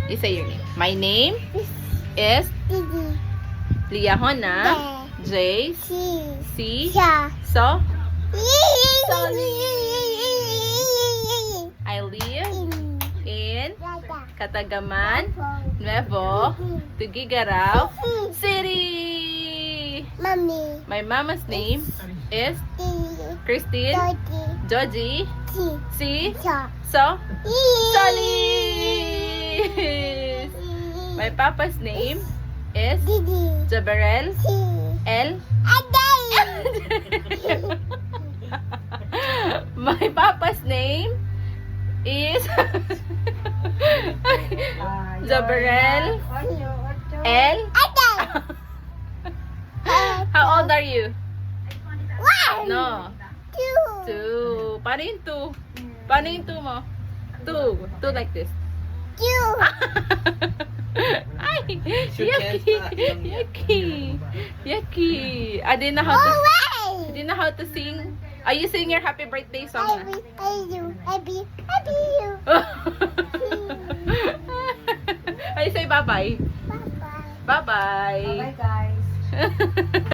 You say your name. My name is Didi. Liahona. J. C. So. I live in Catagaman, Nuevo, Tuguegarao City. Mommy. My mama's name is Christine Joji C. So. Solis. My papa's name is Jabarel L. My papa's name is Jabarel L. How old are you? No. Two. Paano yung two? Paano yung two mo? Two. Two like this. Ay! Yucky! Yucky! Yucky! I didn't know how to sing. Are you sing your happy birthday song? Ay, say bye-bye. Bye-bye. Bye guys.